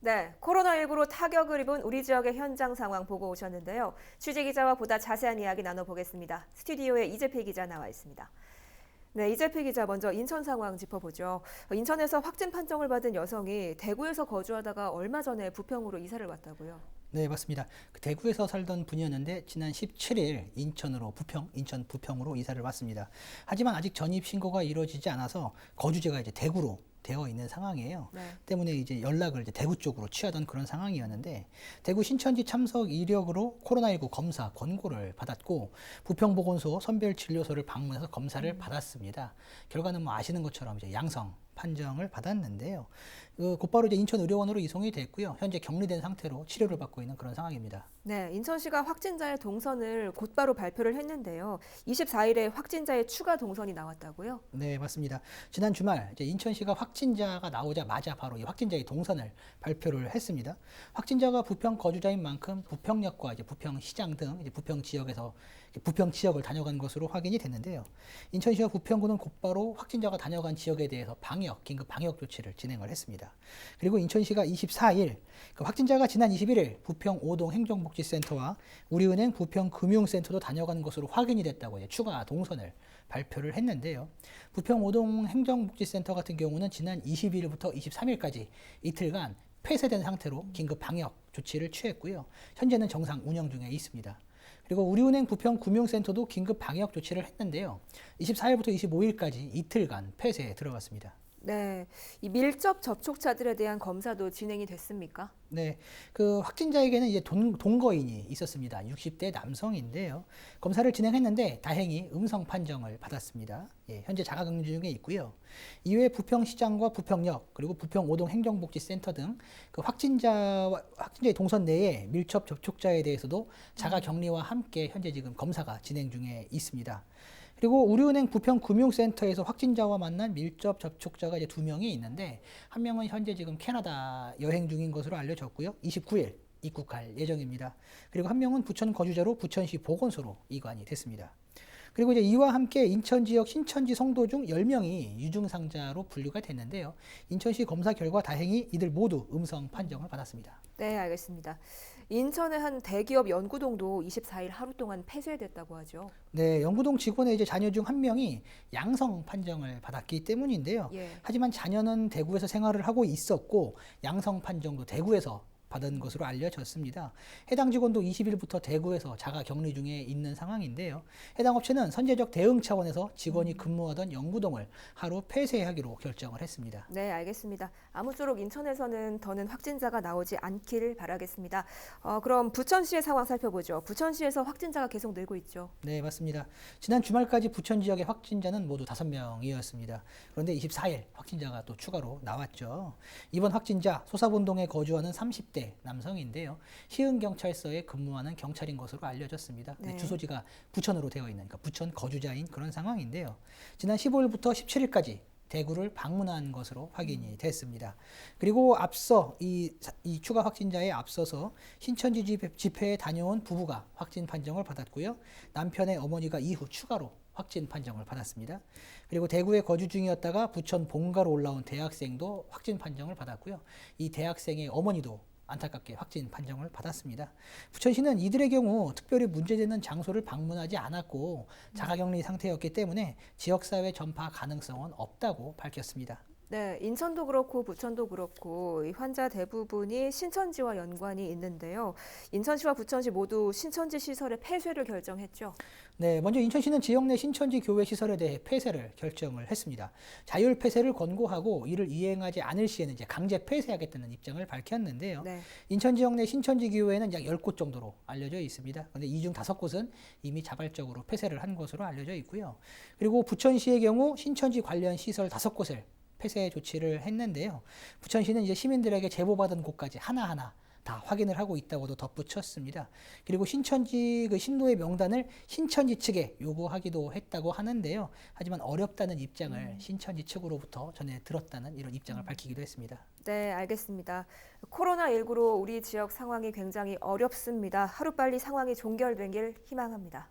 네, 코로나19로 타격을 입은 우리 지역의 현장 상황 보고 오셨는데요. 취재 기자와 보다 자세한 이야기 나눠보겠습니다. 스튜디오에 이재필 기자 나와 있습니다. 네, 이재필 기자 먼저 인천 상황 짚어보죠. 인천에서 확진 판정을 받은 여성이 대구에서 거주하다가 얼마 전에 부평으로 이사를 왔다고요. 네, 맞습니다. 대구에서 살던 분이었는데 지난 17일 인천 부평으로 이사를 왔습니다. 하지만 아직 전입 신고가 이루어지지 않아서 거주지가 이제 대구로 되어 있는 상황이에요. 네. 때문에 이제 연락을 이제 대구 쪽으로 취하던 그런 상황이었는데 대구 신천지 참석 이력으로 코로나19 검사 권고를 받았고 부평보건소 선별진료소를 방문해서 검사를 받았습니다. 결과는 뭐 아시는 것처럼 이제 양성 판정을 받았는데요. 곧바로 이제 인천의료원으로 이송이 됐고요. 현재 격리된 상태로 치료를 받고 있는 그런 상황입니다. 네, 인천시가 확진자의 동선을 곧바로 발표를 했는데요. 24일에 확진자의 추가 동선이 나왔다고요? 네, 맞습니다. 지난 주말 이제 인천시가 확진자가 나오자마자 바로 이 확진자의 동선을 발표를 했습니다. 확진자가 부평 거주자인 만큼 부평역과 이제 부평시장 등 이제 부평 지역에서 부평 지역을 다녀간 것으로 확인이 됐는데요. 인천시와 부평구는 곧바로 확진자가 다녀간 지역에 대해서 긴급 방역 조치를 진행을 했습니다. 그리고 인천시가 24일 확진자가 지난 21일 부평 5동 행정복지센터와 우리은행 부평금융센터도 다녀간 것으로 확인이 됐다고 이제 추가 동선을 발표를 했는데요. 부평 5동 행정복지센터 같은 경우는 지난 22일부터 23일까지 이틀간 폐쇄된 상태로 긴급 방역 조치를 취했고요. 현재는 정상 운영 중에 있습니다. 그리고 우리은행 부평금융센터도 긴급 방역 조치를 했는데요. 24일부터 25일까지 이틀간 폐쇄에 들어갔습니다. 네, 이 밀접 접촉자들에 대한 검사도 진행이 됐습니까? 네, 확진자에게는 이제 동거인이 있었습니다. 60대 남성인데요. 검사를 진행했는데 다행히 음성 판정을 받았습니다. 예, 현재 자가격리 중에 있고요. 이외에 부평시장과 부평역 그리고 부평 5동 행정복지센터 등 확진자의 동선 내에 밀접 접촉자에 대해서도 자가격리와 함께 현재 지금 검사가 진행 중에 있습니다. 그리고 우리은행 부평금융센터에서 확진자와 만난 밀접 접촉자가 이제 2명이 있는데 한 명은 현재 지금 캐나다 여행 중인 것으로 알려졌고요. 29일 입국할 예정입니다. 그리고 한 명은 부천 거주자로 부천시 보건소로 이관이 됐습니다. 그리고 이제 이와 함께 인천 지역 신천지 성도 중 10명이 유증상자로 분류가 됐는데요. 인천시 검사 결과 다행히 이들 모두 음성 판정을 받았습니다. 네, 알겠습니다. 인천의 한 대기업 연구동도 24일 하루 동안 폐쇄됐다고 하죠. 네, 연구동 직원의 이제 자녀 중 한 명이 양성 판정을 받았기 때문인데요. 예. 하지만 자녀는 대구에서 생활을 하고 있었고 양성 판정도 대구에서 받은 것으로 알려졌습니다. 해당 직원도 20일부터 대구에서 자가 격리 중에 있는 상황인데요. 해당 업체는 선제적 대응 차원에서 직원이 근무하던 연구동을 하루 폐쇄하기로 결정을 했습니다. 네, 알겠습니다. 아무쪼록 인천에서는 더는 확진자가 나오지 않기를 바라겠습니다. 그럼 부천시의 상황 살펴보죠. 부천시에서 확진자가 계속 늘고 있죠. 네, 맞습니다. 지난 주말까지 부천 지역의 확진자는 모두 5명이었습니다. 그런데 24일 확진자가 또 추가로 나왔죠. 이번 확진자 소사본동에 거주하는 30대 남성인데요. 시흥경찰서에 근무하는 경찰인 것으로 알려졌습니다. 네. 주소지가 부천으로 되어 있는 그러니까 부천 거주자인 그런 상황인데요. 지난 15일부터 17일까지 대구를 방문한 것으로 확인이 됐습니다. 그리고 앞서 이 추가 확진자에 앞서서 신천지 집회에 다녀온 부부가 확진 판정을 받았고요. 남편의 어머니가 이후 추가로 확진 판정을 받았습니다. 그리고 대구에 거주 중이었다가 부천 본가로 올라온 대학생도 확진 판정을 받았고요. 이 대학생의 어머니도 안타깝게 확진 판정을 받았습니다. 부천시는 이들의 경우 특별히 문제되는 장소를 방문하지 않았고 자가격리 상태였기 때문에 지역사회 전파 가능성은 없다고 밝혔습니다. 네, 인천도 그렇고 부천도 그렇고 이 환자 대부분이 신천지와 연관이 있는데요. 인천시와 부천시 모두 신천지 시설의 폐쇄를 결정했죠. 네, 먼저 인천시는 지역 내 신천지 교회 시설에 대해 폐쇄를 결정을 했습니다. 자율 폐쇄를 권고하고 이를 이행하지 않을 시에는 이제 강제 폐쇄하겠다는 입장을 밝혔는데요. 네. 인천 지역 내 신천지 교회는 약 10곳 정도로 알려져 있습니다. 그런데 이 중 5곳은 이미 자발적으로 폐쇄를 한 것으로 알려져 있고요. 그리고 부천시의 경우 신천지 관련 시설 5곳을 폐쇄 조치를 했는데요. 부천시는 이제 시민들에게 제보받은 곳까지 하나하나 다 확인을 하고 있다고도 덧붙였습니다. 그리고 신천지 신도의 명단을 신천지 측에 요구하기도 했다고 하는데요. 하지만 어렵다는 입장을 신천지 측으로부터 전해 들었다는 이런 입장을 밝히기도 했습니다. 네, 알겠습니다. 코로나19로 우리 지역 상황이 굉장히 어렵습니다. 하루빨리 상황이 종결되길 희망합니다.